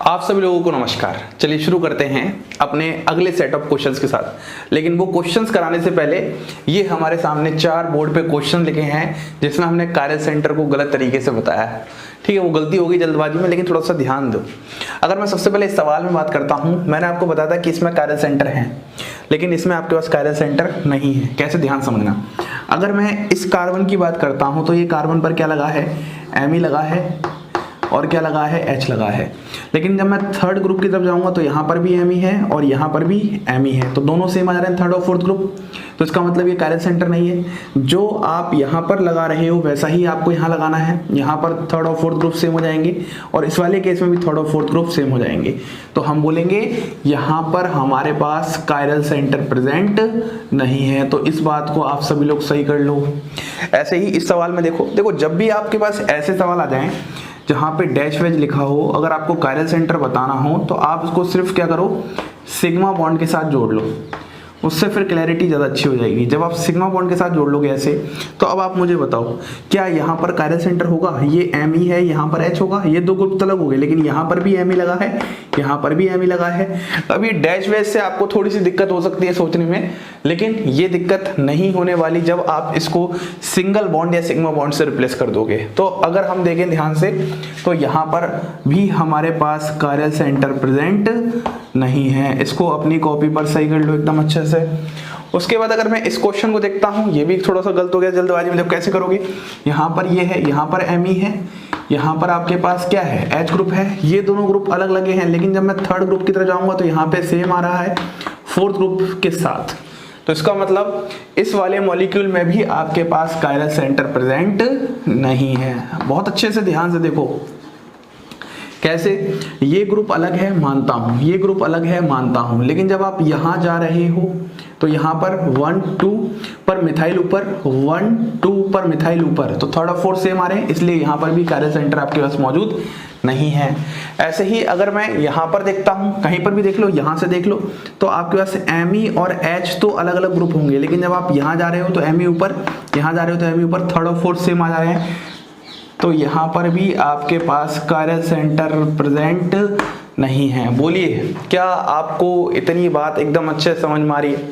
आप सभी लोगों को नमस्कार। चलिए शुरू करते हैं अपने अगले सेट ऑफ क्वेश्चंस के साथ। लेकिन वो क्वेश्चंस कराने से पहले ये हमारे सामने 4 बोर्ड पे क्वेश्चन लिखे हैं जिसमें हमने कायरल सेंटर को गलत तरीके से बताया है। ठीक है, वो गलती होगी जल्दबाजी में, लेकिन थोड़ा सा ध्यान दो। अगर मैं सबसे पहले इस सवाल में बात करता हूँ, मैंने आपको बताया था कि इसमें कायरल सेंटर है, लेकिन इसमें आपके पास कायरल सेंटर नहीं है। कैसे, ध्यान समझना। अगर मैं इस कार्बन की बात करता हूँ तो ये कार्बन पर क्या लगा है, Ame लगा है और क्या लगा है, H लगा है। लेकिन जब मैं थर्ड ग्रुप की तरफ जाऊंगा तो यहाँ पर भी Ame है और यहाँ पर भी Ame है, तो दोनों सेम आ रहे हैं थर्ड और फोर्थ ग्रुप। तो इसका मतलब ये कायरल सेंटर नहीं है। जो आप यहाँ पर लगा रहे हो वैसा ही आपको यहाँ लगाना है। यहाँ पर थर्ड और फोर्थ ग्रुप सेम हो जाएंगे और इस वाले केस में भी थर्ड और फोर्थ ग्रुप सेम हो जाएंगे। तो हम बोलेंगे यहाँ पर हमारे पास कायरल सेंटर प्रेजेंट नहीं है। तो इस बात को आप सभी लोग सही कर लो। ऐसे ही इस सवाल में देखो, जब भी आपके पास ऐसे सवाल आ जाएं जहां पे डैश वेज लिखा हो, अगर आपको कायरल सेंटर बताना हो तो आप उसको सिर्फ क्या करो, सिग्मा बॉन्ड के साथ जोड़ लो, उससे फिर क्लैरिटी ज़्यादा अच्छी हो जाएगी। जब आप सिग्मा बॉन्ड के साथ जोड़ लोगे ऐसे, तो अब आप मुझे बताओ क्या यहाँ पर कायरल सेंटर होगा, ये Ame है, यहाँ पर H होगा, ये दो ग्रुप अलग हो गए, लेकिन यहाँ पर भी Ame लगा है, यहाँ पर भी Ame लगा है। अब ये डैश वेज से आपको थोड़ी सी दिक्कत हो सकती है सोचने में, लेकिन ये दिक्कत नहीं होने वाली जब आप इसको सिंगल बॉन्ड या सिग्मा बॉन्ड से रिप्लेस कर दोगे। तो अगर हम देखें ध्यान से तो यहाँ पर भी हमारे पास कायरल सेंटर प्रेजेंट नहीं है। इसको अपनी कॉपी पर सही कर लो एकदम अच्छे से। उसके बाद अगर मैं इस क्वेश्चन को देखता हूँ, ये भी थोड़ा सा गलत हो गया जल्दबाजी में। जब कैसे करोगे, यहाँ पर ये है, यहाँ पर Ame है, यहाँ पर आपके पास क्या है, H ग्रुप है, ये दोनों ग्रुप अलग लगे हैं। लेकिन जब मैं थर्ड ग्रुप की तरफ जाऊंगा तो यहाँ पे सेम आ रहा है फोर्थ ग्रुप के साथ। तो इसका मतलब इस वाले मॉलिक्यूल में भी आपके पास कायरल सेंटर प्रेजेंट नहीं है। बहुत अच्छे से ध्यान से देखो। कैसे, ये ग्रुप अलग है मानता हूं, ये ग्रुप अलग है मानता हूं, लेकिन जब आप यहां जा रहे हो तो यहां पर 1 2 पर मिथाइल ऊपर, 1 2 पर मिथाइल ऊपर, तो थर्ड और फोर्थ सेम आ रहे हैं, इसलिए यहां पर भी कायरल सेंटर आपके पास मौजूद नहीं है। ऐसे ही अगर मैं यहां पर देखता हूं, कहीं पर भी देख लो, यहां से देख लो, तो आपके पास Ame और H तो अलग अलग ग्रुप होंगे, लेकिन जब आप यहां जा रहे हो तो Ame ऊपर, यहां जा रहे हो तो Ame ऊपर, थर्ड और फोर्थ सेम आ जा रहे हैं। तो यहाँ पर भी आपके पास कायरल सेंटर प्रेजेंट नहीं है। बोलिए, क्या आपको इतनी बात एकदम अच्छे से समझ में आ रही है?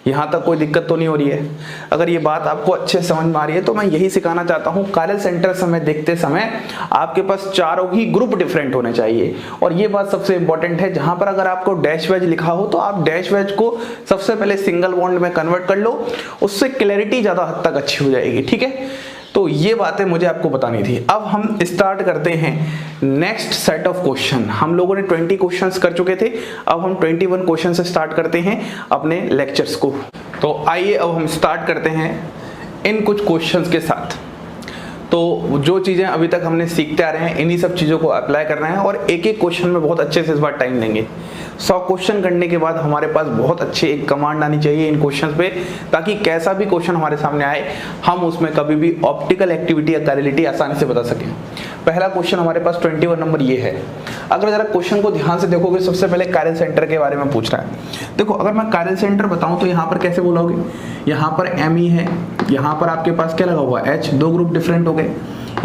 यहाँ तक कोई दिक्कत तो नहीं हो रही है? अगर ये बात आपको अच्छे से समझ में आ रही है तो मैं यही सिखाना चाहता हूँ, कायरल सेंटर समय देखते समय आपके पास चारों ही ग्रुप डिफरेंट होने चाहिए। और ये बात सबसे इंपॉर्टेंट है, जहां पर अगर आपको डैश वेज लिखा हो तो आप डैश वेज को सबसे पहले सिंगल बॉन्ड में कन्वर्ट कर लो, उससे क्लैरिटी ज्यादा हद तक अच्छी हो जाएगी। ठीक है, तो ये बातें मुझे आपको बतानी थी। अब हम स्टार्ट करते हैं नेक्स्ट सेट ऑफ क्वेश्चन। हम लोगों ने 20 क्वेश्चंस कर चुके थे, अब हम 21 क्वेश्चन से स्टार्ट करते हैं अपने लेक्चर्स को। तो आइए अब हम स्टार्ट करते हैं इन कुछ क्वेश्चंस के साथ। तो जो चीजें अभी तक हमने सीखते आ रहे हैं, इन्हीं सब चीजों को अप्लाई करना है और एक एक क्वेश्चन में बहुत अच्छे से इस बार टाइम देंगे। 100 क्वेश्चन करने के बाद हमारे पास बहुत अच्छे एक कमांड आनी चाहिए इन क्वेश्चंस पे, ताकि कैसा भी क्वेश्चन हमारे सामने आए हम उसमें कभी भी ऑप्टिकल एक्टिविटी या कैरेलिटी आसानी से बता सकें। पहला क्वेश्चन हमारे पास 21 नंबर ये है। अगर जरा क्वेश्चन को ध्यान से देखोगे, सबसे पहले कायरल सेंटर के बारे में पूछ रहा है। देखो, अगर मैं कायरल सेंटर बताऊं तो यहाँ पर कैसे बोलोगे, यहाँ पर Ame है, यहाँ पर आपके पास क्या लगा हुआ है, H, दो ग्रुप डिफरेंट हो गए।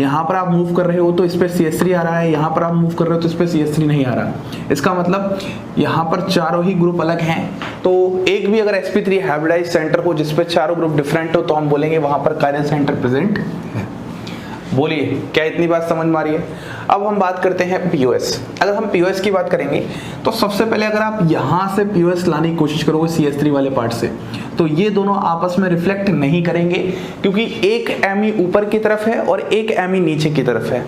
यहाँ पर आप मूव कर रहे हो तो इस पे CH3 आ रहा है, यहाँ पर आप मूव कर रहे हो तो इस पे CH3 नहीं आ रहा। इसका मतलब यहाँ पर चारों ही ग्रुप अलग हैं। तो एक भी अगर sp3 हाइब्रिडाइज्ड सेंटर हो जिसपे चारों ग्रुप डिफरेंट हो तो हम बोलेंगे वहां पर कायरल सेंटर प्रेजेंट है। बोलिए, क्या इतनी बात समझ में आ रही है? अब हम बात करते हैं POS। अगर हम POS की बात करेंगे तो सबसे पहले अगर आप यहाँ से POS लाने की कोशिश करोगे CH3 वाले पार्ट से, तो ये दोनों आपस में रिफ्लेक्ट नहीं करेंगे, क्योंकि एक Ame ऊपर की तरफ है और एक Ame नीचे की तरफ है।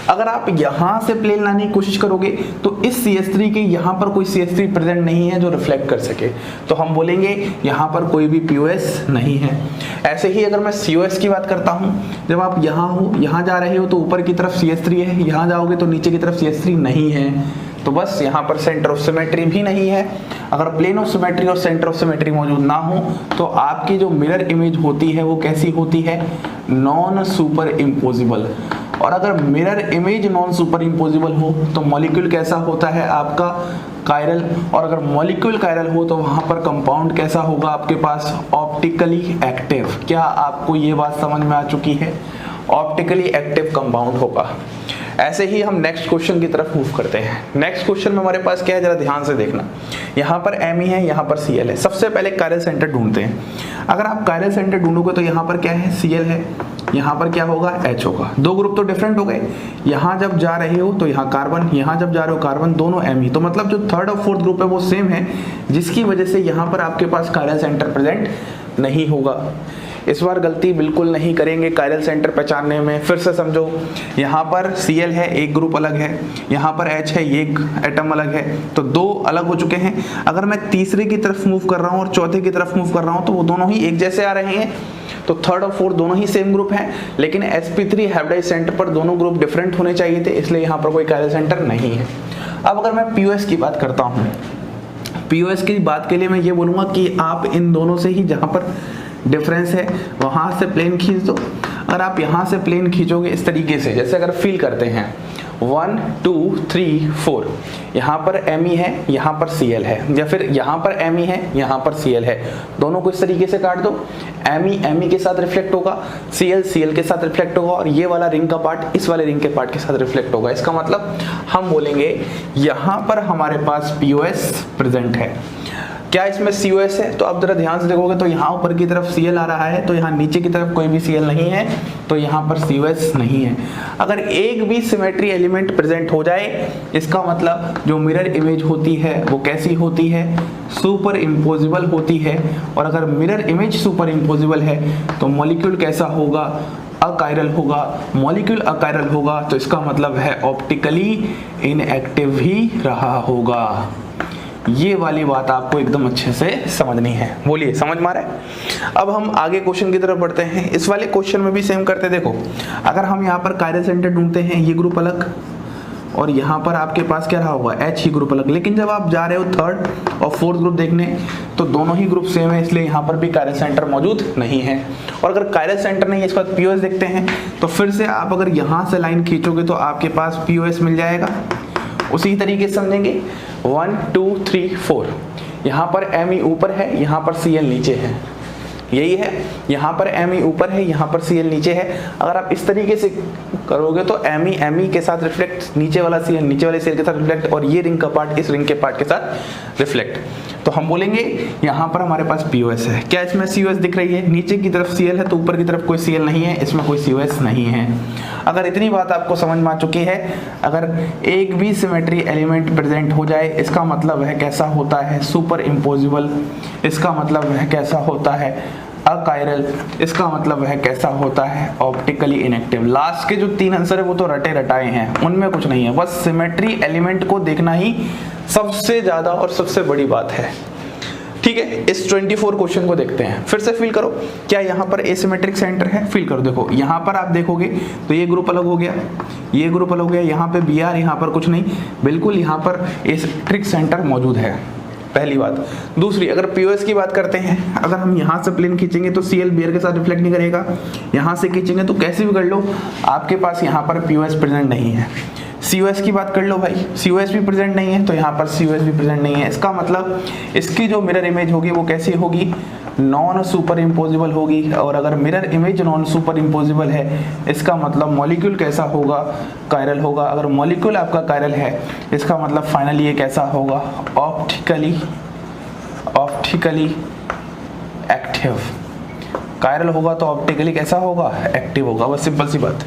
अगर आप यहाँ से प्लेन लाने की कोशिश करोगे तो इस CH3 के यहाँ पर कोई CH3 प्रेजेंट नहीं है जो रिफ्लेक्ट कर सके, तो हम बोलेंगे यहाँ पर कोई भी POS नहीं है। ऐसे ही अगर मैं COS की बात करता हूँ, जब आप यहाँ हो, यहाँ जा रहे हो तो ऊपर की तरफ CH3 है, यहाँ जाओगे तो नीचे की तरफ CH3 नहीं है, तो बस यहाँ पर सेंटर ऑफ सिमेट्री भी नहीं है। अगर प्लेन ऑफ सिमेट्री और सेंटर ऑफ सिमेट्री मौजूद ना हो तो आपकी जो मिरर इमेज होती है वो कैसी होती है, नॉन सुपर इम्पोजिबल। और अगर mirror image non super imposable हो तो मॉलिक्यूल कैसा होता है आपका, कायरल। और अगर मॉलिक्यूल कायरल हो तो वहां पर कंपाउंड कैसा होगा आपके पास, ऑप्टिकली एक्टिव। क्या आपको ये बात समझ में आ चुकी है? ऑप्टिकली एक्टिव कंपाउंड होगा। ऐसे ही हम नेक्स्ट क्वेश्चन की तरफ मूव करते हैं। नेक्स्ट क्वेश्चन में हमारे पास क्या है, जरा ध्यान से देखना। यहाँ पर Me है, यहाँ पर Cl है। सबसे पहले कायरल सेंटर ढूंढते हैं। अगर आप कायरल सेंटर ढूंढोगे तो यहाँ पर क्या है, Cl है, यहाँ पर क्या होगा, H होगा। दो ग्रुप तो डिफरेंट हो गए। यहाँ जब जा रहे हो तो यहाँ कार्बन, यहाँ जब जा रहे हो कार्बन, दोनों Me। तो मतलब जो थर्ड और फोर्थ ग्रुप है वो सेम है, जिसकी वजह से यहाँ पर आपके पास कायरल सेंटर प्रेजेंट नहीं होगा। इस बार गलती बिल्कुल नहीं करेंगे कायरल सेंटर पहचानने में। फिर से समझो, यहाँ पर Cl है, एक ग्रुप अलग है, यहाँ पर H है, ये एक एटम अलग है, तो दो अलग हो चुके हैं। अगर मैं तीसरे की तरफ मूव कर रहा हूँ और चौथे की तरफ मूव कर रहा हूँ तो वो दोनों ही एक जैसे आ रहे हैं। तो थर्ड और फोर्थ दोनों ही सेम ग्रुप हैं, लेकिन sp3 हाइब्रिडाइज सेंटर पर दोनों ग्रुप डिफरेंट होने चाहिए थे, इसलिए यहाँ पर कोई कायरल सेंटर नहीं है। अब अगर मैं POS की बात करता हूँ, POS की बात के लिए मैं ये बोलूँगा कि आप इन दोनों से ही जहाँ पर डिफरेंस है वहाँ से प्लेन खींच दो। अगर आप यहाँ से प्लेन खींचोगे इस तरीके से, जैसे अगर फील करते हैं 1 2 3 4, यहाँ पर Me है, यहाँ पर Cl है, या फिर यहाँ पर Me है, यहाँ पर Cl है, दोनों को इस तरीके से काट दो। Me के साथ रिफ्लेक्ट होगा, Cl के साथ रिफ्लेक्ट होगा, और ये वाला रिंग का पार्ट इस वाले रिंग के पार्ट के साथ रिफ्लेक्ट होगा। इसका मतलब हम बोलेंगे यहाँ पर हमारे पास POS प्रेजेंट है। क्या इसमें COS है? तो आप जरा ध्यान से देखोगे तो यहाँ ऊपर की तरफ Cl आ रहा है, तो यहाँ नीचे की तरफ कोई भी Cl नहीं है, तो यहाँ पर COS नहीं है। अगर एक भी सिमेट्री एलिमेंट प्रेजेंट हो जाए, इसका मतलब जो मिरर इमेज होती है वो कैसी होती है, सुपर इम्पोजिबल होती है। और अगर मिरर इमेज सुपर इम्पोजिबल है तो मॉलिक्यूल कैसा होगा, अकायरल होगा। मॉलिक्यूल अकायरल होगा तो इसका मतलब है ऑप्टिकली इनएक्टिव ही रहा होगा। ये वाली बात आपको एकदम अच्छे से समझनी है। बोलिए, समझ में आ रहा है? अब हम आगे क्वेश्चन की तरफ बढ़ते हैं। इस वाले क्वेश्चन में भी सेम करते हैं। देखो, अगर हम यहाँ पर कायरल सेंटर ढूंढते हैं, ये ग्रुप अलग, और यहाँ पर आपके पास क्या रहा होगा, H ही ग्रुप अलग। लेकिन जब आप जा रहे हो थर्ड और फोर्थ ग्रुप देखने तो दोनों ही ग्रुप सेम है, इसलिए यहाँ पर भी कायरल सेंटर मौजूद नहीं है। और अगर कायरल सेंटर नहीं है, इसके बाद POS देखते हैं, तो फिर से आप अगर यहाँ से लाइन खींचोगे तो आपके पास POS मिल जाएगा। उसी तरीके से समझेंगे 1 2 3 4, यहाँ पर Me ऊपर है, यहाँ पर Cl नीचे है, यही है। यहाँ पर Me ऊपर है, यहाँ पर Cl नीचे है। अगर आप इस तरीके से करोगे तो Me के साथ रिफ्लेक्ट, नीचे वाला Cl नीचे वाले Cl के साथ रिफ्लेक्ट, और ये रिंग का पार्ट इस रिंग के पार्ट के साथ रिफ्लेक्ट। तो हम बोलेंगे यहाँ पर हमारे पास POS है। क्या इसमें COS दिख रही है? नीचे की तरफ Cl है तो ऊपर की तरफ कोई Cl नहीं है, इसमें कोई COS नहीं है। अगर इतनी बात आपको समझ में आ चुकी है, अगर एक भी सिमेट्री एलिमेंट प्रेजेंट हो जाए, इसका मतलब है कैसा होता है, सुपर इम्पोजिबल। इसका मतलब है कैसा होता है, अकायरल। इसका मतलब है कैसा होता है, ऑप्टिकली इनएक्टिव। लास्ट के जो 3 आंसर है वो तो रटे रटाए हैं, उनमें कुछ नहीं है। बस सिमेट्री एलिमेंट को देखना ही सबसे ज्यादा और सबसे बड़ी बात है। ठीक है, इस 24 क्वेश्चन को देखते हैं। फिर से फील करो, क्या यहाँ पर एसिमेट्रिक सेंटर है? फील करो, देखो यहाँ पर आप देखोगे तो ये ग्रुप अलग हो गया, ये ग्रुप अलग हो गया, यहाँ पे Br, यहाँ पर कुछ नहीं, बिल्कुल यहाँ पर एसिमेट्रिक सेंटर मौजूद है। पहली बात। दूसरी, अगर POS की बात करते हैं, अगर हम यहाँ से प्लेन खींचेंगे तो Cl Br के साथ रिफ्लेक्ट नहीं करेगा। यहाँ से खींचेंगे तो कैसे भी कर लो, आपके पास यहाँ पर POS प्रेजेंट नहीं है। COS की बात कर लो भाई, COS भी प्रेजेंट नहीं है, तो यहाँ पर COS भी प्रेजेंट नहीं है। इसका मतलब इसकी जो मिरर इमेज होगी वो कैसी होगी, नॉन सुपर इम्पोजिबल होगी। और अगर mirror image non super imposable है, इसका मतलब मॉलिक्यूल कैसा होगा, कायरल होगा। अगर मॉलिक्यूल आपका कायरल है, इसका मतलब फाइनली ये कैसा होगा, ऑप्टिकली एक्टिव। कायरल होगा तो ऑप्टिकली कैसा होगा, एक्टिव होगा। बस सिंपल सी बात।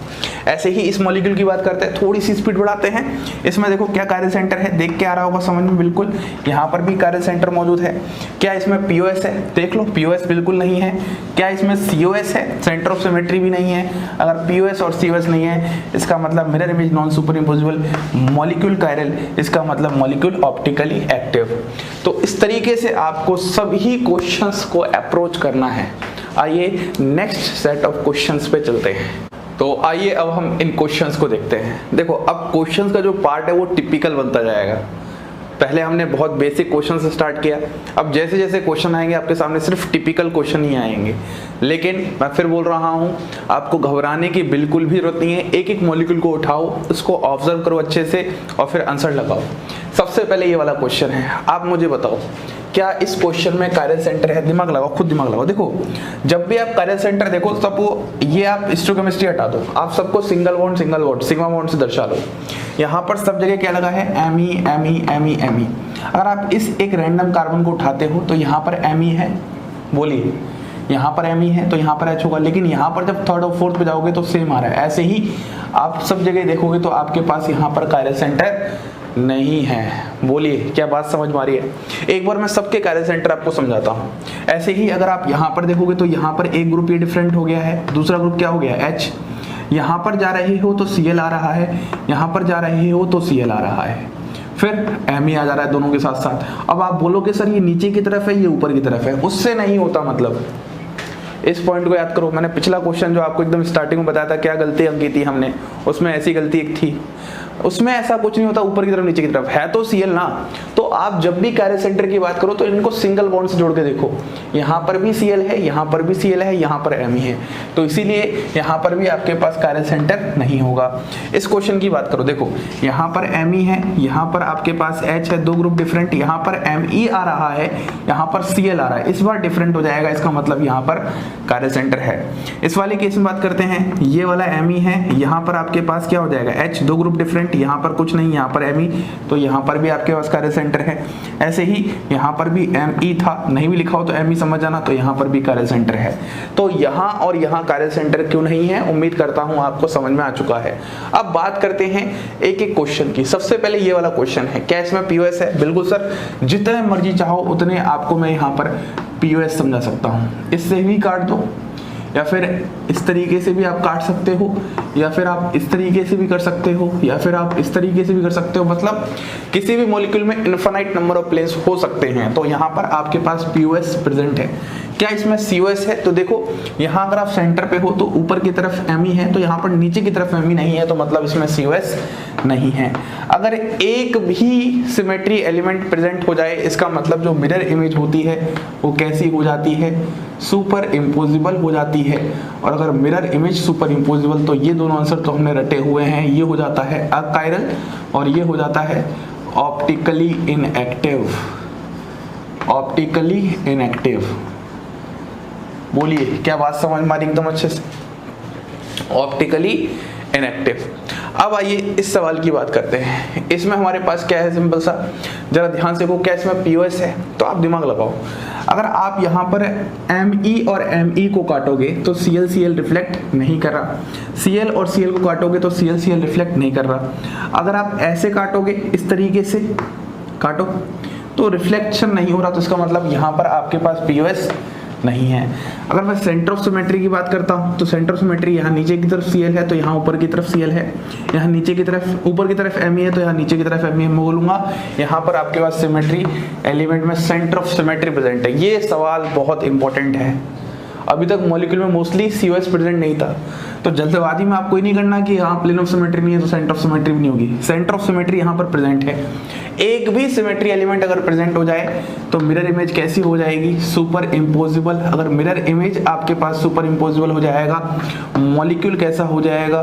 ऐसे ही इस मॉलिक्यूल की बात करते हैं, थोड़ी सी स्पीड बढ़ाते हैं। इसमें देखो क्या कायरल सेंटर है, देख के आ रहा होगा समझ में बिल्कुल। यहाँ पर भी कायरल सेंटर मौजूद है। क्या इसमें POS है? देख लो, POS बिल्कुल नहीं है। क्या इसमें COS है? सेंटर ऑफ सिमेट्री भी नहीं है। अगर POS और COS नहीं है, इसका मतलब mirror image non super imposable, molecule chiral, इसका मतलब मॉलिक्यूल ऑप्टिकली एक्टिव। तो इस तरीके से आपको सभी क्वेश्चंस को अप्रोच करना है। आइए नेक्स्ट सेट ऑफ क्वेश्चंस पे चलते हैं। तो आइए अब हम इन क्वेश्चंस को देखते हैं। देखो, अब क्वेश्चंस का जो पार्ट है वो टिपिकल बनता जाएगा। पहले हमने बहुत बेसिक क्वेश्चन से स्टार्ट किया, अब जैसे जैसे क्वेश्चन आएंगे आपके सामने सिर्फ टिपिकल क्वेश्चन ही आएंगे। लेकिन मैं फिर बोल रहा हूँ, आपको घबराने की बिल्कुल भी जरूरत नहीं है। एक एक मॉलिक्यूल को उठाओ, उसको ऑब्जर्व करो अच्छे से और फिर आंसर लगाओ। सबसे पहले ये वाला क्वेश्चन है, आप मुझे बताओ क्या इस क्वेश्चन में कायरल सेंटर है? दिमाग लगाओ, खुद दिमाग लगाओ। देखो जब भी आप कायरल सेंटर देखो तब वो ये आप स्टोइकोमेट्री हटा दो, आप सबको सिंगल बॉन्ड सिग्मा बॉन्ड से दर्शा लो। यहाँ पर सब जगह क्या लगा है? Me। अगर आप इस एक रैंडम कार्बन को उठाते हो तो यहाँ पर Me है, बोलिए यहाँ पर Me है तो यहाँ पर H होगा, लेकिन यहाँ पर जब थर्ड और फोर्थ पे जाओगे तो सेम आ रहा है। ऐसे ही आप सब जगह देखोगे तो आपके पास यहाँ पर कायरल सेंटर नहीं है। बोलिए क्या बात समझ में आ रही है? एक बार मैं सबके कायरल सेंटर आपको समझाता हूँ। ऐसे ही अगर आप यहाँ पर देखोगे तो यहाँ पर एक ग्रुप ये डिफरेंट हो गया है, दूसरा ग्रुप क्या हो गया? H। यहाँ पर जा रहे हो तो Cl आ रहा है, यहाँ पर जा रहे हो तो Cl आ रहा है, फिर Me आ जा रहा है दोनों के साथ साथ। अब आप बोलोगे सर ये नीचे की तरफ है, ये ऊपर की तरफ है, उससे नहीं होता। मतलब इस पॉइंट को याद करो। मैंने पिछला क्वेश्चन जो आपको एकदम स्टार्टिंग में बताया था क्या गलती अंकी थी हमने, उसमें ऐसी गलती एक थी। उसमें ऐसा कुछ नहीं होता ऊपर की तरफ नीचे की तरफ, है तो Cl ना। तो आप जब भी कायरल सेंटर की बात करो तो इनको सिंगल बॉन्ड से जोड़ के देखो। यहाँ पर भी Cl है, यहाँ पर भी Cl है, यहाँ पर Me है, तो इसीलिए यहाँ पर भी आपके पास कायरल सेंटर नहीं होगा। इस क्वेश्चन की बात करो, देखो यहाँ पर Me है, यहाँ पर आपके पास H है, दो ग्रुप डिफरेंट, यहाँ पर Me आ रहा है, यहाँ पर Cl आ रहा है। इस बार डिफरेंट हो जाएगा, इसका मतलब यहाँ पर कायरल सेंटर है। इस वाले केस में बात करते हैं, ये वाला Me है, यहाँ पर आपके पास क्या हो जाएगा? H, दो ग्रुप डिफरेंट, यहाँ पर कुछ नहीं, यहाँ पर Me, तो यहाँ पर भी आपके पास कायरल सेंटर है। ऐसे ही यहाँ पर भी Me था, नहीं भी लिखा हो तो Me समझ जाना, तो यहाँ पर भी कायरल सेंटर है। तो यहाँ और यहाँ कायरल सेंटर क्यों नहीं है? उम्मीद करता हूँ आपको समझ में आ चुका है। अब बात करते हैं एक एक क्वेश्चन की। सबसे पहले ये वाला क्वेश्चन है, क्या इसमें POS है? बिल्कुल सर, जितने मर्जी चाहो उतने आपको मैं यहाँ पर POS समझा सकता हूँ। इससे भी काट दो, या फिर इस तरीके से भी आप काट सकते हो, या फिर आप इस तरीके से भी कर सकते हो, या फिर आप इस तरीके से भी कर सकते हो। मतलब किसी भी मॉलिक्यूल में इनफाइनाइट नंबर ऑफ प्लेन्स हो सकते हैं। तो यहाँ पर आपके पास POS प्रेजेंट है। क्या इसमें COS है? तो देखो यहाँ अगर आप सेंटर पे हो तो ऊपर की तरफ Me है, तो यहाँ पर नीचे की तरफ Me नहीं है, तो मतलब इसमें COS नहीं है। अगर एक भी सिमेट्री एलिमेंट प्रेजेंट हो जाए, इसका मतलब जो मिरर इमेज होती है वो कैसी हो जाती है? सुपर इम्पोजिबल हो जाती है। और अगर मिरर इमेज सुपर इम्पोजिबल, तो ये दोनों आंसर तो हमने रटे हुए हैं। ये हो जाता है अकायरल और ये हो जाता है ऑप्टिकली इनएक्टिव। ऑप्टिकली इनएक्टिव, बोलिए क्या बात समझ में आ रही एकदम अच्छे से? Optically inactive. अब आइए इस सवाल की बात करते हैं। इसमें हमारे पास क्या है? सिंपल सा, जरा ध्यान से देखो, क्या इसमें POS है? तो आप दिमाग लगाओ। अगर आप यहाँ पर Me और Me को काटोगे तो Cl रिफ्लेक्ट नहीं कर रहा, Cl और Cl को काटोगे तो Cl रिफ्लेक्ट नहीं कर रहा। अगर आप ऐसे काटोगे, इस तरीके से काटो तो रिफ्लेक्शन नहीं हो रहा, तो इसका मतलब यहाँ पर आपके पास POS नहीं है। अगर मैं सेंटर ऑफ सिमेट्री की बात करता हूँ तो सेंटर ऑफ सिमेट्री यहाँ नीचे की तरफ Cl है तो यहाँ ऊपर की तरफ Cl है, यहाँ नीचे की तरफ ऊपर की तरफ Me है तो यहाँ नीचे की तरफ Me है। मैं बोलूँगा यहाँ पर आपके पास सिमेट्री एलिमेंट में सेंटर ऑफ सिमेट्री प्रेजेंट है। ये सवाल बहुत इंपॉर्टेंट है। अभी तक मॉलिक्यूल में मोस्टली COS प्रेजेंट नहीं था, तो जल्दबाजी में आपको ही नहीं करना कि हाँ प्लेन ऑफ सिमेट्री नहीं है तो सेंटर ऑफ सिमेट्री भी नहीं होगी। सेंटर ऑफ सिमेट्री यहाँ पर प्रेजेंट है। एक भी सिमेट्री एलिमेंट अगर प्रेजेंट हो जाए तो मिरर इमेज कैसी हो जाएगी? Super imposable. अगर मिरर इमेज आपके पास सुपर इम्पोजिबल हो जाएगा, मॉलिक्यूल कैसा हो जाएगा?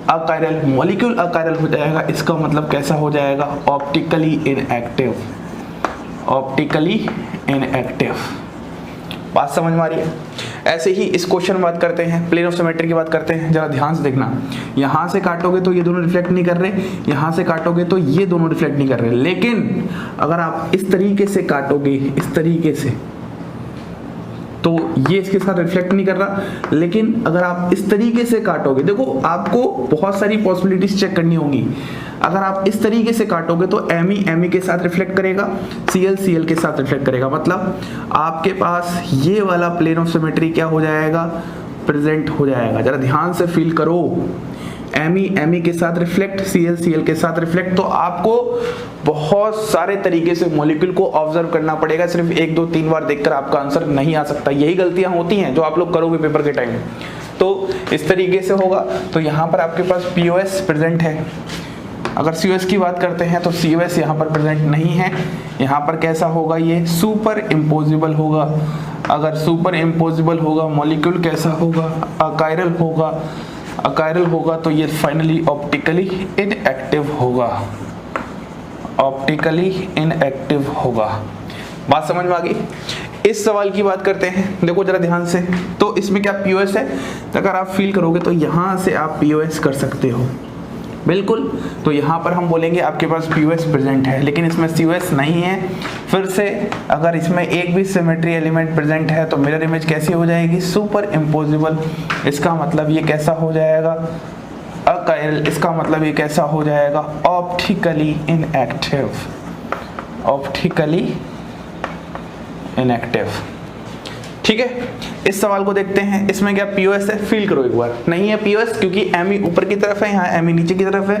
अकायरल। मॉलिक्यूल अकायरल हो जाएगा, इसका मतलब कैसा हो जाएगा? Optically inactive. Optically inactive. बात समझ में आ रही है? ऐसे ही इस क्वेश्चन में बात करते हैं, प्लेन ऑफ सिमेट्री की बात करते हैं। जरा ध्यान से देखना, यहाँ से काटोगे तो ये दोनों रिफ्लेक्ट नहीं कर रहे, यहाँ से काटोगे तो ये दोनों रिफ्लेक्ट नहीं कर रहे। लेकिन अगर आप इस तरीके से काटोगे, इस तरीके से, तो ये इसके साथ रिफ्लेक्ट नहीं कर रहा। लेकिन अगर आप इस तरीके से काटोगे, देखो आपको बहुत सारी पॉसिबिलिटीज चेक करनी होंगी। अगर आप इस तरीके से काटोगे तो Me के साथ रिफ्लेक्ट करेगा, Cl के साथ रिफ्लेक्ट करेगा। मतलब आपके पास ये वाला प्लेन ऑफ सिमेट्री क्या हो जाएगा? प्रेजेंट हो जाएगा। जरा ध्यान से फील करो, Me के साथ रिफ्लेक्ट, Cl के साथ रिफ्लेक्ट। तो आपको बहुत सारे तरीके से मॉलिक्यूल को ऑब्जर्व करना पड़ेगा। सिर्फ 1 2 3 बार देखकर आपका आंसर नहीं आ सकता। यही गलतियां होती हैं जो आप लोग करोगे पेपर के टाइम। तो इस तरीके से होगा। तो यहाँ पर आपके पास POS प्रेजेंट है। अगर COS की बात करते हैं तो COS यहाँ पर प्रेजेंट नहीं है। यहाँ पर कैसा होगा? ये सुपर इम्पोजिबल होगा। अगर सुपर इम्पोजिबल होगा, मॉलिक्यूल कैसा होगा? अकायरल होगा। अकायरल होगा तो ये फाइनली ऑप्टिकली इनएक्टिव होगा। ऑप्टिकली इनएक्टिव होगा। बात समझ में आ गई। इस सवाल की बात करते हैं, देखो जरा ध्यान से। तो इसमें क्या पीओएस है, तो अगर आप फील करोगे तो यहां से आप पीओएस कर सकते हो, बिल्कुल। तो यहाँ पर हम बोलेंगे आपके पास पीओएस प्रेजेंट है, लेकिन इसमें सीओएस नहीं है। फिर से अगर इसमें एक भी सिमेट्री एलिमेंट प्रेजेंट है तो मिरर इमेज कैसी हो जाएगी, सुपर इम्पोजिबल। इसका मतलब ये कैसा हो जाएगा, अकाइरल। इसका मतलब ये कैसा हो जाएगा, ऑप्टिकली इनएक्टिव, ऑप्टिकली इनएक्टिव। ठीक है, इस सवाल को देखते हैं। इसमें क्या पीओएस है, फील करो एक बार। नहीं है पीओएस, क्योंकि एमई ऊपर की तरफ है, यहाँ एमई नीचे की तरफ है,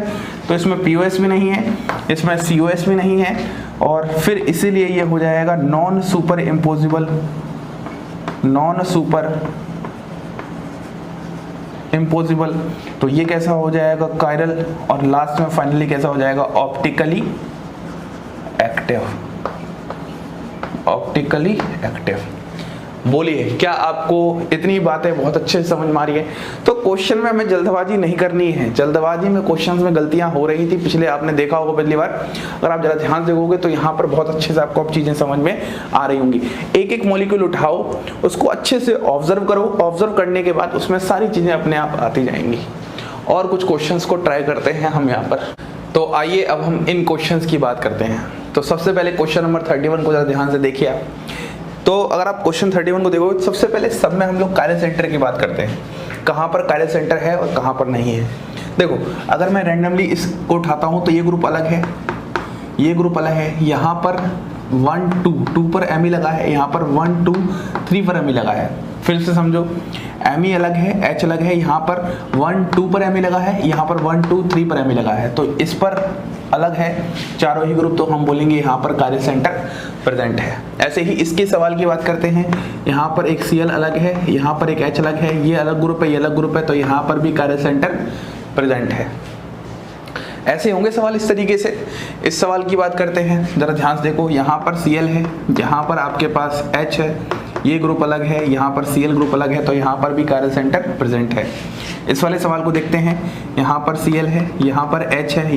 तो इसमें पीओएस भी नहीं है, इसमें सीओएस भी नहीं है, और फिर इसीलिए ये हो जाएगा non super imposable, non super imposable. तो ये कैसा हो जाएगा, कायरल, और लास्ट में फाइनली कैसा हो जाएगा, ऑप्टिकली एक्टिव, ऑप्टिकली एक्टिव। बोलिए, क्या आपको इतनी बातें बहुत अच्छे से समझ में आ रही है? तो क्वेश्चन में हमें जल्दबाजी नहीं करनी है। जल्दबाजी में क्वेश्चंस में गलतियां हो रही थी, पिछले आपने देखा होगा पिछली बार। अगर आप जरा ध्यान से देखोगे तो यहाँ पर बहुत अच्छे से आपको अब चीजें समझ में आ रही होंगी। एक एक मॉलिक्यूल उठाओ, उसको अच्छे से ऑब्जर्व करो, ऑब्जर्व करने के बाद उसमें सारी चीजें अपने आप आती जाएंगी। और कुछ क्वेश्चंस को ट्राई करते हैं हम यहाँ पर। तो आइए अब हम इन क्वेश्चंस की बात करते हैं। तो सबसे पहले क्वेश्चन नंबर 31 को जरा ध्यान से देखिए आप। तो अगर आप क्वेश्चन 31 को देखोगे, सबसे पहले सब में हम लोग कायरल सेंटर की बात करते हैं, कहाँ पर कायरल सेंटर है और कहाँ पर नहीं है। देखो, अगर मैं रैंडमली इसको उठाता हूँ तो ये ग्रुप अलग है, ये ग्रुप अलग है। यहाँ पर 1 2 पर एमी लगा है, यहाँ पर 1 2 3 पर एमी लगा है। फिर से समझो, एमी अलग है, एच अलग है, यहाँ पर 1 2 पर एमी लगा है, यहाँ पर 1 2 3 पर एमी लगा है, तो इस पर अलग है चारों ही ग्रुप, तो हम बोलेंगे यहाँ पर कायरल सेंटर प्रेजेंट है। ऐसे ही इसके सवाल की बात करते हैं, यहाँ पर एक Cl अलग है, यहाँ पर एक H अलग है, ये अलग ग्रुप है, ये अलग ग्रुप है, तो यहाँ पर भी कायरल सेंटर प्रेजेंट है। ऐसे होंगे सवाल इस तरीके से। इस सवाल की बात करते हैं, जरा ध्यान से देखो। यहाँ पर Cl है, यहाँ पर आपके पास H है, ये ग्रुप अलग है, यहाँ पर Cl ग्रुप अलग है, तो यहाँ पर भी कायरल सेंटर प्रेजेंट है। इस वाले सवाल को देखते हैं, यहाँ पर Cl है, यहाँ पर H है,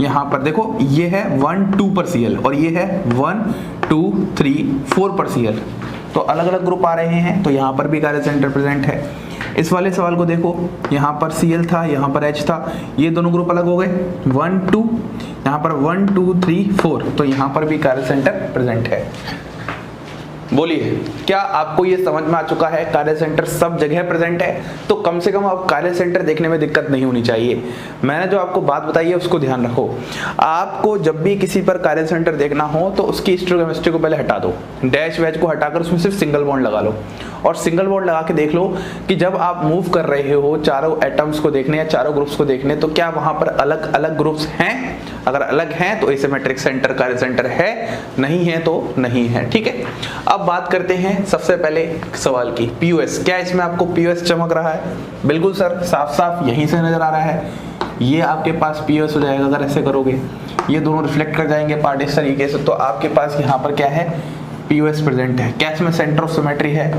यहाँ पर देखो ये है 1 2 पर Cl और ये है 1 2 3 4 पर Cl, तो अलग अलग ग्रुप आ रहे हैं, तो यहाँ पर भी कायरल सेंटर प्रेजेंट है। इस वाले सवाल को देखो, यहाँ पर Cl था, यहाँ पर H था, ये दोनों ग्रुप अलग हो गए, 1 2, यहाँ पर 1 2 3 4, तो यहाँ पर भी कायरल सेंटर प्रेजेंट है। बोलिए, क्या आपको ये समझ में आ चुका है कायरल सेंटर सब जगह प्रेजेंट है? तो कम से कम अब कायरल सेंटर देखने में दिक्कत नहीं होनी चाहिए। मैंने जो आपको बात बताई है उसको ध्यान रखो। आपको जब भी किसी पर कायरल सेंटर देखना हो तो उसकी हिस्टोकेमिस्ट्री को पहले हटा दो, डैश वैच को हटाकर उसमें सिर्फ सिंगल बॉन्ड लगा लो, और सिंगल बॉन्ड लगा के देख लो कि जब आप मूव कर रहे हो चारों एटम्स को देखने या चारों ग्रुप्स को देखने, तो क्या वहां पर अलग अलग ग्रुप्स हैं? अगर अलग हैं तो एसिमेट्रिक सेंटर कायरल सेंटर है, नहीं है तो नहीं है। ठीक है, अब बात करते हैं सबसे पहले सवाल की, पीओएस। क्या इसमें आपको पीओएस चमक रहा है? बिल्कुल सर, साफ साफ यहीं से नजर आ रहा है। ये आपके पास पीओएस हो जाएगा अगर ऐसे करोगे, ये दोनों रिफ्लेक्ट कर जाएंगे पार्ट इस तरीके से, तो आपके पास यहाँ पर क्या है, पीओएस प्रेजेंट है। क्या इसमें सेंटर ऑफ सिमेट्री है?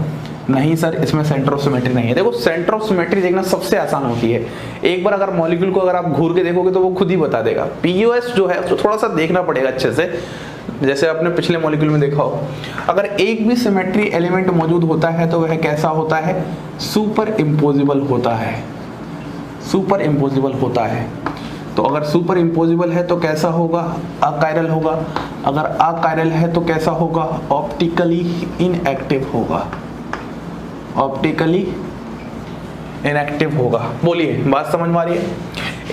नहीं सर, इसमें सेंटर ऑफ सिमेट्री नहीं है। देखो, सेंटर ऑफ सिमेट्री देखना सबसे आसान होती है। एक बार अगर मॉलिक्यूल को अगर आप घूर के देखोगे तो वो खुद ही बता देगा। पीओएस जो है उसको थोड़ा सा देखना पड़ेगा अच्छे से, जैसे आपने पिछले मॉलिक्यूल में देखा हो। अगर एक भी सिमेट्री एलिमेंट मौजूद होता है तो वह कैसा होता है, सुपर इम्पोजिबल होता है, सुपर इम्पोजिबल होता है। तो अगर सुपर इम्पोजिबल है तो कैसा होगा, अकायरल होगा। अगर अकायरल है तो कैसा होगा, ऑप्टिकली इनएक्टिव होगा, ऑप्टिकली इनएक्टिव होगा। बोलिए, बात समझ में आ रही है?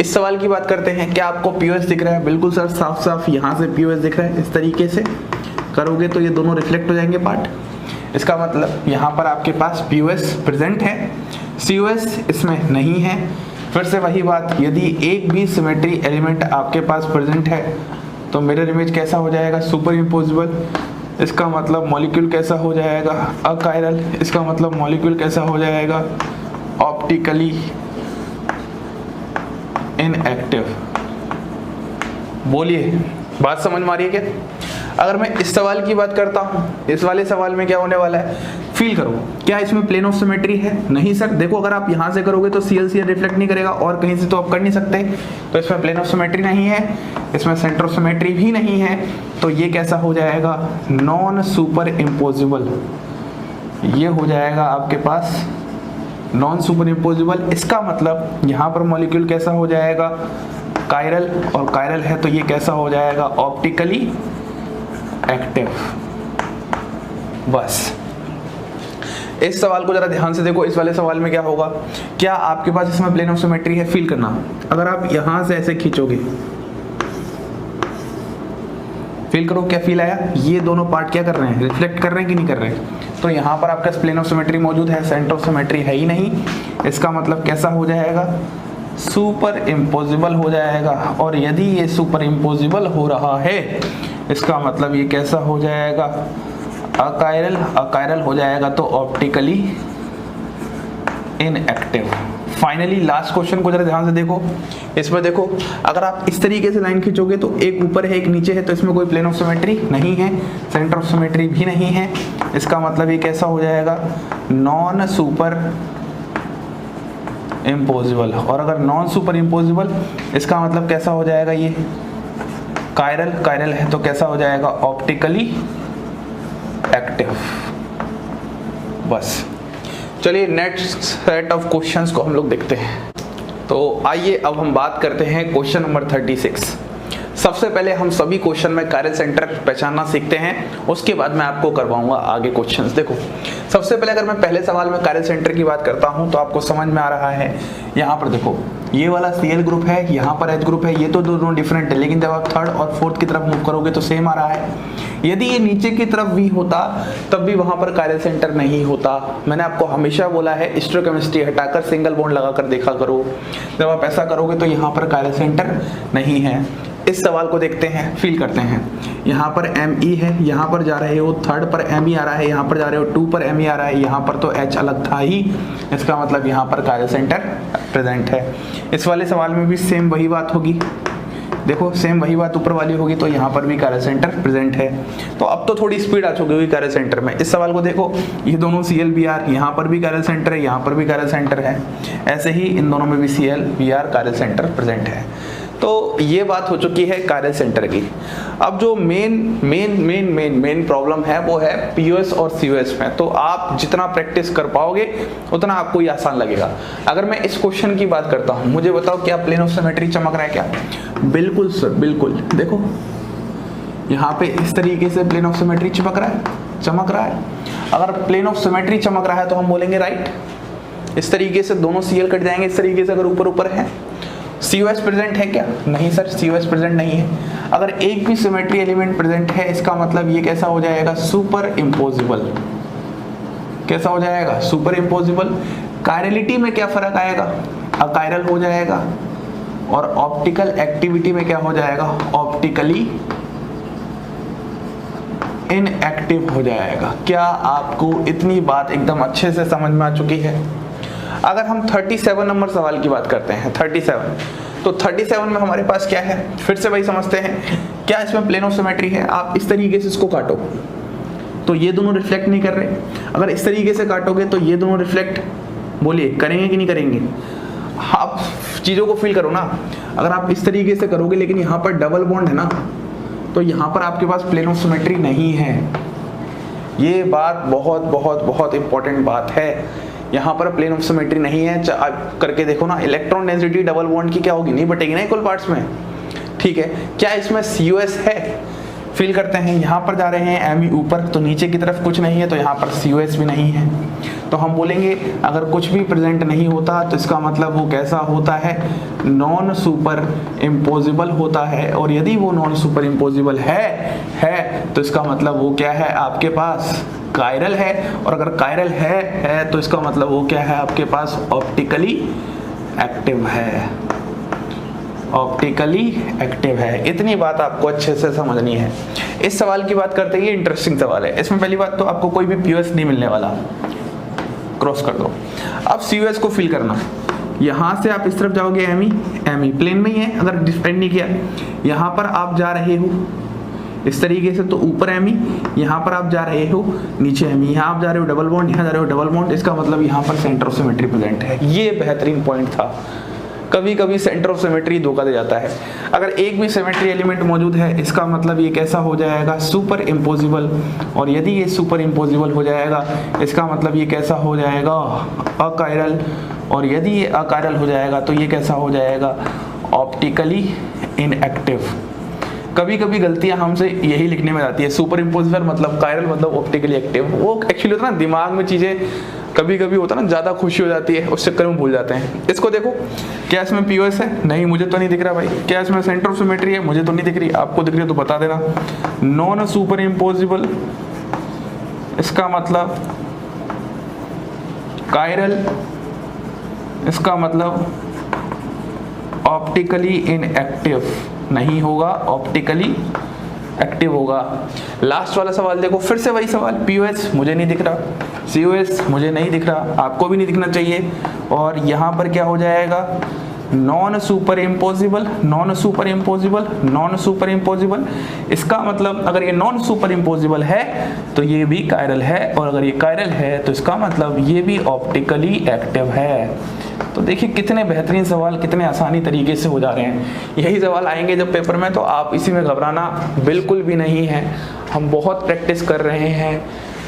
इस सवाल की बात करते हैं, क्या आपको पीओएस दिख रहा है? बिल्कुल सर, साफ साफ यहाँ से पीओएस दिख रहा है। इस तरीके से करोगे तो ये दोनों रिफ्लेक्ट हो जाएंगे पार्ट। इसका मतलब यहाँ पर आपके पास पीओएस प्रेजेंट है, सीओएस इसमें नहीं है। फिर से वही बात, यदि एक भी सिमेट्री एलिमेंट आपके पास प्रेजेंट है तो मिरर इमेज कैसा हो जाएगा, सुपर इम्पोजिबल। इसका मतलब मॉलिक्यूल कैसा हो जाएगा, अकायरल। इसका मतलब मॉलिक्यूल कैसा हो जाएगा, ऑप्टिकली इनएक्टिव। बोलिए, बात समझ में आ रही है क्या? अगर मैं इस सवाल की बात करता हूँ, इस वाले सवाल में क्या होने वाला है, फील करो क्या इसमें प्लेन ऑफ सिमेट्री है? नहीं सर। देखो अगर आप यहाँ से करोगे तो CL रिफ्लेक्ट नहीं करेगा और कहीं से तो आप कर नहीं सकते, तो इसमें प्लेन ऑफ सिमेट्री नहीं है, इसमें सेंटर ऑफ सिमेट्री भी नहीं है, तो ये कैसा हो जाएगा, नॉन सुपर इम्पोजिबल। ये हो जाएगा आपके पास नॉन सुपर इम्पोजिबल। इसका मतलब यहाँ पर मॉलिक्यूल कैसा हो जाएगा, कायरल, और कायरल है तो ये कैसा हो जाएगा, ऑप्टिकली एक्टिव। बस इस सवाल को जरा ध्यान से देखो। इस वाले सवाल में क्या होगा, क्या आपके पास इसमें प्लेन ऑफ सिमेट्री है? फील करना, अगर आप यहां से ऐसे खींचोगे, फील करो क्या फील आया, ये दोनों पार्ट क्या कर रहे हैं, रिफ्लेक्ट कर रहे हैं कि नहीं कर रहे हैं? तो यहाँ पर आपका प्लेन ऑफ सिमेट्री मौजूद है, सेंटर ऑफ सिमेट्री है ही नहीं। इसका मतलब कैसा हो जाएगा, सुपर इम्पोजिबल हो जाएगा। और यदि ये सुपर इम्पोजिबल हो रहा है, इसका मतलब ये कैसा हो जाएगा, अकायरल। अकायरल हो जाएगा तो optically inactive. Finally last question को जरा ध्यान से देखो। इसमें देखो अगर आप इस तरीके से लाइन खींचोगे तो एक ऊपर है एक नीचे है, तो इसमें कोई प्लेन ऑफ सिमेट्री नहीं है, सेंटर ऑफ सिमेट्री भी नहीं है। इसका मतलब ये कैसा हो जाएगा, नॉन सुपर इम्पोजिबल। और अगर नॉन सुपर इम्पोजिबल, इसका मतलब कैसा हो जाएगा, ये कायरल। कायरल है तो कैसा हो जाएगा, ऑप्टिकली एक्टिव। बस चलिए नेक्स्ट सेट ऑफ क्वेश्चंस को हम लोग देखते हैं। तो आइए अब हम बात करते हैं क्वेश्चन नंबर 36। सबसे पहले हम सभी क्वेश्चन में कायरल सेंटर पहचानना सीखते हैं, उसके बाद मैं आपको करवाऊंगा आगे क्वेश्चंस। देखो सबसे पहले अगर मैं पहले सवाल में कायरल सेंटर की बात करता हूं तो आपको समझ में आ रहा है, यहाँ पर देखो ये वाला Cl ग्रुप है, यहाँ पर H ग्रुप है, ये तो दोनों डिफरेंट है, लेकिन जब आप थर्ड और फोर्थ की तरफ मूव करोगे तो सेम आ रहा है। यदि ये नीचे की तरफ भी होता तब भी वहां पर कायरल सेंटर नहीं होता। मैंने आपको हमेशा बोला है स्टोइकोकेमिस्ट्री हटाकर सिंगल बॉन्ड लगाकर देखा करो, जब आप ऐसा करोगे तो यहाँ पर कायरल सेंटर नहीं है। इस सवाल को देखते हैं, फील करते हैं। यहाँ पर Me है, यहाँ पर जा रहे हो थर्ड पर Me आ रहा है, यहाँ पर जा रहे हो 2 पर Me आ रहा है, यहाँ पर तो H अलग था ही, इसका मतलब यहाँ पर कायरल सेंटर प्रेजेंट है। इस वाले सवाल में भी सेम वही बात होगी, देखो सेम वही बात ऊपर वाली होगी, तो यहाँ पर भी कायरल सेंटर प्रेजेंट है। तो अब तो थोड़ी स्पीड आ चुकी होगी कायरल सेंटर में। इस सवाल को देखो, ये दोनों ClBr, यहाँ पर भी कायरल सेंटर है, यहाँ पर भी कायरल सेंटर है, ऐसे ही इन दोनों में भी ClBr कायरल सेंटर प्रेजेंट है। तो ये बात हो चुकी है कायरल सेंटर की। अब जो मेन प्रॉब्लम है वो है POS और COS में। तो आप जितना प्रैक्टिस कर पाओगे उतना आपको ये आसान लगेगा। अगर मैं इस क्वेश्चन की बात करता हूँ, मुझे बताओ क्या प्लेन ऑफ सिमेट्री चमक रहा है क्या? बिल्कुल सर, बिल्कुल। देखो यहाँ पे इस तरीके से प्लेन ऑफ सिमेट्री चमक रहा है। अगर प्लेन ऑफ सिमेट्री चमक रहा है तो हम बोलेंगे राइट। इस तरीके से दोनों Cl कट जाएंगे, इस तरीके से अगर ऊपर है। COS प्रेजेंट है क्या? नहीं सर, COS प्रेजेंट नहीं है। अगर एक भी सिमेट्री एलिमेंट प्रेजेंट है, इसका मतलब ये कैसा हो जाएगा, सुपर इम्पोजिबल। कैसा हो जाएगा, सुपर इम्पोजिबल। कायरलिटी में क्या फर्क आएगा, अकायरल हो जाएगा। और ऑप्टिकल एक्टिविटी में क्या हो जाएगा, ऑप्टिकली इनएक्टिव हो जाएगा। क्या आपको इतनी बात एकदम अच्छे से समझ में आ चुकी है? अगर हम 37 नंबर सवाल की बात करते हैं, 37, तो 37 में हमारे पास क्या है, फिर से वही समझते हैं। क्या इसमें प्लेन ऑफ सिमेट्री है? आप इस तरीके से इसको काटो तो ये दोनों रिफ्लेक्ट नहीं कर रहे। अगर इस तरीके से काटोगे तो ये दोनों रिफ्लेक्ट, बोलिए करेंगे कि नहीं करेंगे? आप चीज़ों को फील करो ना। अगर आप इस तरीके से करोगे लेकिन यहाँ पर डबल बॉन्ड है ना, तो यहाँ पर आपके पास प्लेन ऑफ सिमेट्री नहीं है। ये बात बहुत बहुत बहुत इंपॉर्टेंट बात है। यहाँ पर प्लेन ऑफ सिमेट्री नहीं है। आप करके देखो ना, इलेक्ट्रॉन डेंसिटी डबल बॉन्ड की क्या होगी, नहीं बटेगी ना इक्वल पार्ट्स में। ठीक है, क्या इसमें COS है? फील करते हैं, यहाँ पर जा रहे हैं Me ऊपर, तो नीचे की तरफ कुछ नहीं है, तो यहाँ पर COS भी नहीं है। तो हम बोलेंगे अगर कुछ भी प्रेजेंट नहीं होता तो इसका मतलब वो कैसा होता है, नॉन सुपर इम्पोजिबल होता है। और यदि वो नॉन सुपर इम्पोजिबल है तो इसका मतलब वो क्या है, आपके पास कायरल है। और अगर कायरल है तो इसका मतलब वो क्या है, आपके पास ऑप्टिकली एक्टिव है। ऑप्टिकली एक्टिव है। इतनी बात आपको अच्छे से समझनी है। इस सवाल की बात करते ही इंटरेस्टिंग सवाल है। इसमें पहली बात तो आपको कोई भी POS नहीं मिलने वाला, क्रॉस कर दो। अब COS को फील करना, यहाँ से आप इस तरफ जाओगे Me प्लेन में ही है, अगर डिफेंड नहीं किया। यहाँ पर आप जा रहे हो, इस तरीके से, तो ऊपर एमी, यहाँ पर आप जा रहे हो नीचे एमी, यहाँ आप जा रहे हो डबल बॉन्ड, यहाँ जा रहे हो डबल बॉन्ड, इसका मतलब यहाँ पर सेंटर ऑफ सिमेट्री प्रेजेंट है। ये बेहतरीन पॉइंट था। कभी कभी सेंटर ऑफ सिमेट्री धोखा दे जाता है। अगर एक भी सिमेट्री एलिमेंट मौजूद है इसका मतलब ये कैसा हो जाएगा, सुपर इम्पोजिबल, और यदि ये सुपर इम्पोजिबल हो जाएगा इसका मतलब ये कैसा हो जाएगा, अकायरल, और यदि ये अकायरल हो जाएगा तो ये कैसा हो जाएगा, ऑप्टिकली इनएक्टिव। कभी कभी गलतियां हमसे यही लिखने में आती है, सुपर इम्पोजिबल मतलब कायरल मतलब ऑप्टिकली एक्टिव। वो एक्चुअली होता है ना, दिमाग में चीजें कभी कभी होता है ना, ज्यादा खुशी हो जाती है, उस चक्कर में भूल जाते हैं। इसको देखो, क्या इसमें पीओएस है? नहीं, मुझे तो नहीं दिख रहा भाई। क्या इसमें सेंटर ऑफ सिमेट्री है? मुझे तो नहीं दिख रही, आपको दिख रही है तो बता देना। नॉन सुपर इम्पोजिबल, इसका मतलब कायरल, इसका मतलब ऑप्टिकली इनएक्टिव नहीं होगा, ऑप्टिकली एक्टिव होगा। लास्ट वाला सवाल देखो, फिर से वही सवाल, पीओएस मुझे नहीं दिख रहा, सीओएस मुझे नहीं दिख रहा, आपको भी नहीं दिखना चाहिए। और यहाँ पर क्या हो जाएगा, non super imposable, non super imposable, non super imposable. इसका मतलब अगर ये नॉन सुपर इम्पोजिबल है तो ये भी कायरल है, और अगर ये कायरल है तो इसका मतलब ये भी ऑप्टिकली एक्टिव है। तो देखिए कितने बेहतरीन सवाल कितने आसानी तरीके से हो जा रहे हैं। यही सवाल आएंगे जब पेपर में, तो आप इसी में घबराना बिल्कुल भी नहीं है। हम बहुत प्रैक्टिस कर रहे हैं,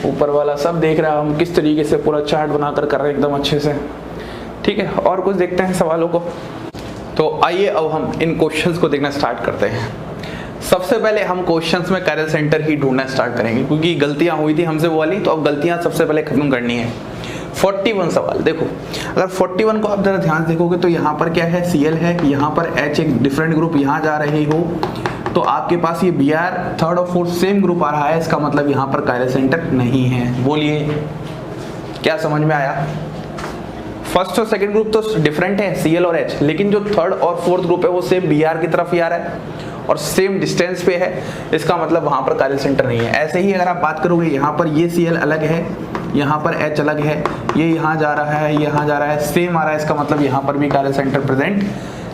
ऊपर वाला सब देख रहा है हम किस तरीके से पूरा चार्ट बनाकर कर रहे हैं एकदम अच्छे से। ठीक है, और कुछ देखते हैं सवालों को। तो आइए अब हम इन क्वेश्चंस को देखना स्टार्ट करते हैं। सबसे पहले हम क्वेश्चंस में कायरल सेंटर ही ढूंढना स्टार्ट करेंगे, क्योंकि गलतियां हुई थी हमसे वो वाली, तो अब गलतियां सबसे पहले खत्म करनी है। 41 सवाल देखो, अगर 41 को आप जरा ध्यान देखोगे तो यहाँ पर क्या है, Cl है, यहाँ पर H एक डिफरेंट ग्रुप, यहाँ जा रहे हो तो आपके पास ये Br थर्ड और फोर्थ सेम ग्रुप आ रहा है, इसका मतलब यहाँ पर कायरल सेंटर नहीं है। बोलिए क्या समझ में आया? फर्स्ट और सेकंड ग्रुप तो डिफरेंट है Cl और H, लेकिन जो थर्ड और फोर्थ ग्रुप है वो सेम Br की तरफ ही आ रहा है और सेम डिस्टेंस पे है, इसका मतलब वहां पर कायरल सेंटर नहीं है। ऐसे ही अगर आप बात करोगे, यहाँ पर ये Cl अलग है, यहाँ पर H अलग है, ये यहाँ जा रहा है, यहाँ जा रहा है, सेम आ रहा है, इसका मतलब यहाँ पर भी कायरल सेंटर प्रेजेंट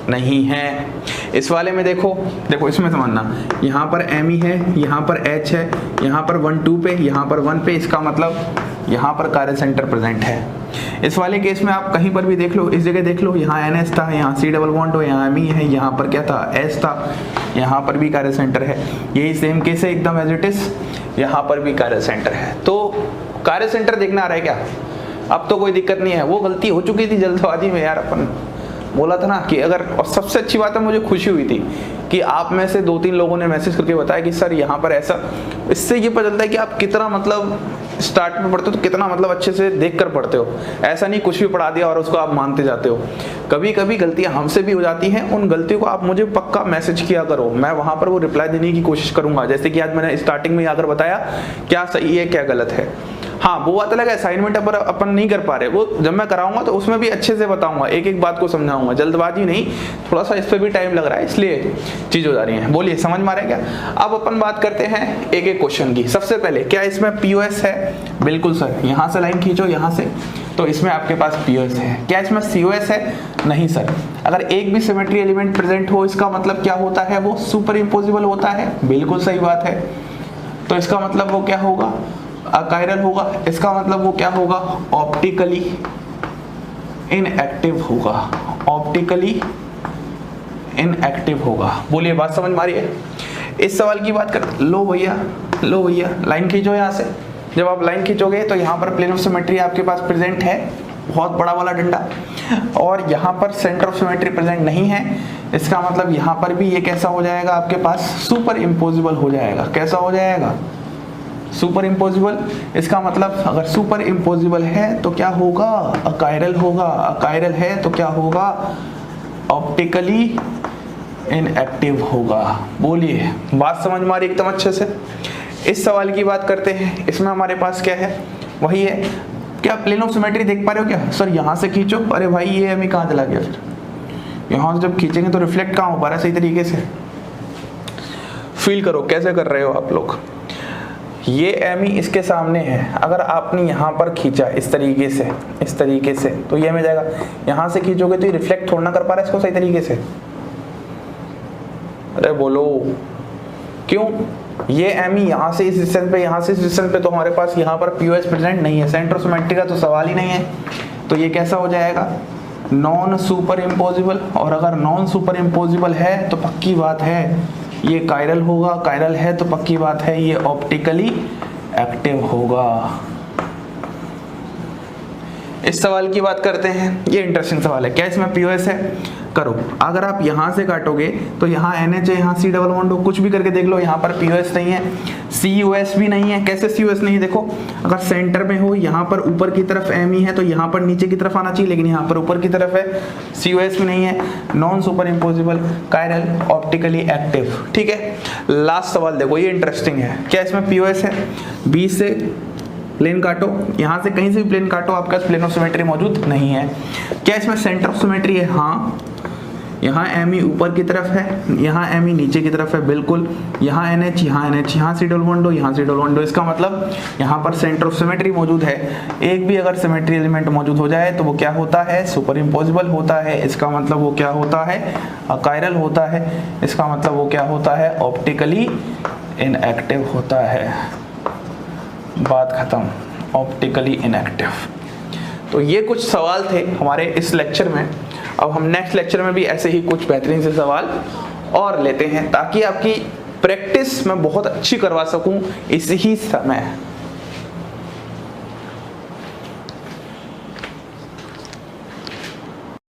नहीं है। इस वाले में देखो इसमें समझना, यहाँ पर Me है, यहाँ पर H है, यहाँ पर 1 2 पे, यहाँ पर 1 पे, इसका मतलब यहाँ पर कायरल सेंटर प्रेजेंट है। इस वाले केस में आप कहीं पर भी देख लो, इस जगह देख लो, यहाँ NH था, यहाँ C डबल बॉन्ड हो, यहाँ Me है, यहाँ पर क्या था, S था, यहाँ पर भी कायरल सेंटर है। यही सेम केस है एकदम एज इट इज, यहाँ पर भी कायरल सेंटर है। तो कायरल सेंटर देखना आ रहा है क्या? अब तो कोई दिक्कत नहीं है, वो गलती हो चुकी थी जल्दबाजी में यार, अपन बोला था ना कि अगर, और सबसे अच्छी बात है मुझे खुशी हुई थी कि आप में से 2-3 लोगों ने मैसेज करके बताया कि सर यहाँ पर ऐसा, इससे ये पता चलता है कि आप कितना मतलब स्टार्ट में पढ़ते हो तो कितना मतलब अच्छे से देख कर पढ़ते हो। ऐसा नहीं कुछ भी पढ़ा दिया और उसको आप मानते जाते हो। कभी कभी गलतियां हमसे भी हो जाती हैं, उन गलतियों को आप मुझे पक्का मैसेज किया करो, मैं वहां पर वो रिप्लाई देने की कोशिश करूंगा। जैसे कि आज मैंने स्टार्टिंग में आकर बताया क्या सही है क्या गलत है। हाँ, वो बात अलग है, असाइनमेंट पर अपन नहीं कर पा रहे, वो जब मैं कराऊंगा तो उसमें भी अच्छे से बताऊंगा, एक एक बात को समझाऊंगा, जल्दबाजी नहीं, थोड़ा सा इस पर भी टाइम लग रहा है इसलिए चीज हो जा रही है। बोलिए समझ में आ रहा है क्या? अब अपन बात करते हैं एक एक क्वेश्चन की। सबसे पहले क्या इसमें पीओएस है? बिल्कुल सर, यहाँ से लाइन खींचो, यहाँ से, तो इसमें आपके पास पीओएस है। क्या इसमें सीओएस है? नहीं सर। अगर एक भी सिमेट्री एलिमेंट प्रेजेंट हो इसका मतलब क्या होता है, वो सुपर इम्पोजिबल होता है। बिल्कुल सही बात है। तो इसका मतलब वो क्या होगा, अकायरल होगा। इसका मतलब वो क्या होगा, ऑप्टिकली इनएक्टिव होगा, ऑप्टिकली इनएक्टिव होगा। बोलिए बात समझ में आ रही है? इस सवाल की बात कर लो भैया, लो भैया लाइन खींचो यहाँ से। जब आप लाइन खींचोगे तो यहाँ पर प्लेन ऑफ सिमेट्री आपके पास प्रेजेंट है, बहुत बड़ा वाला डंडा, और यहाँ पर सेंटर ऑफ सिमेट्री प्रेजेंट नहीं है। इसका मतलब यहाँ पर भी ये कैसा हो जाएगा, आपके पास सुपर इम्पोजिबल हो जाएगा। कैसा हो जाएगा, सुपर इम्पोजिबल। इसका मतलब अगर सुपर इम्पोजिबल है तो क्या होगा, अकायरल होगा। अकायरल है तो क्या होगा, ऑप्टिकली इनएक्टिव होगा। बोलिए बात समझ में आ रही एकदम अच्छे से? इस सवाल की बात करते हैं। इसमें हमारे पास क्या है, वही है। क्या प्लेन ऑफ सिमेट्री देख पा रहे हो क्या? सर यहाँ से खींचो। अरे भाई ये हमें कहाँ चला गया, फिर यहाँ से जब खींचेंगे तो रिफ्लेक्ट कहाँ हो पा रहा है सही तरीके से? फील करो कैसे कर रहे हो आप लोग। ये एमी इसके सामने है, अगर आपने यहाँ पर खींचा इस तरीके से तो ये में जाएगा। यहाँ से खींचोगे तो ये रिफ्लेक्ट थोड़ा ना कर पा रहा है इसको सही तरीके से। अरे बोलो क्यों? ये एमी यहाँ से इस डिस्टेंस पे, यहाँ से इस डिस्टेंस पे, तो हमारे पास यहाँ पर पीओएस प्रेजेंट नहीं है, सेंटर ऑफ सिमेट्री का तो सवाल ही नहीं है। तो ये कैसा हो जाएगा, नॉन सुपर इम्पोजिबल। और अगर नॉन सुपर इम्पोजिबल है तो पक्की बात है ये कायरल होगा, कायरल है तो पक्की बात है ये ऑप्टिकली एक्टिव होगा। इस सवाल की बात करते हैं, ये इंटरेस्टिंग सवाल है। क्या इसमें पीओएस है? करो, अगर आप यहाँ से काटोगे तो यहाँ NH है, यहाँ C डबल बॉन्ड हो, कुछ भी करके देख लो, यहाँ पर पीओएस नहीं है, CUS भी नहीं है। कैसे CUS नहीं है? देखो, अगर सेंटर में हो, यहाँ पर ऊपर की तरफ ME है तो यहाँ पर नीचे की तरफ आना चाहिए, लेकिन यहाँ पर ऊपर की तरफ है, CUS भी नहीं है, non super imposable, chiral, optically active. ठीक है, लास्ट सवाल देखो, ये इंटरेस्टिंग है। क्या इसमें पीओएस है? B से प्लेन काटो, यहाँ से कहीं से भी प्लेन काटो, आपके पास प्लेन ऑफ सिमेट्री मौजूद नहीं है। क्या इसमें सेंटर ऑफ सिमेट्री है? हाँ, यहाँ ME ऊपर की तरफ है, यहाँ ME नीचे की तरफ है, बिल्कुल। यहाँ NH, यहाँ NH, यहाँ C डबल बॉन्ड हो, यहाँ C डबल बॉन्ड हो। इसका मतलब यहाँ पर सेंटर ऑफ सिमेट्री मौजूद है। एक भी अगर सिमेट्री एलिमेंट मौजूद हो जाए तो वो क्या होता है? सुपर इम्पोजिबल होता है। इसका मतलब वो क्या होता है? कायरल होता है। इसका मतलब वो क्या होता है? ऑप्टिकली इनएक्टिव होता है। बात खत्म, ऑप्टिकली इनएक्टिव। तो ये कुछ सवाल थे हमारे इस लेक्चर में। अब हम नेक्स्ट लेक्चर में भी ऐसे ही कुछ बेहतरीन से सवाल और लेते हैं, ताकि आपकी प्रैक्टिस मैं बहुत अच्छी करवा सकूं इसी ही समय।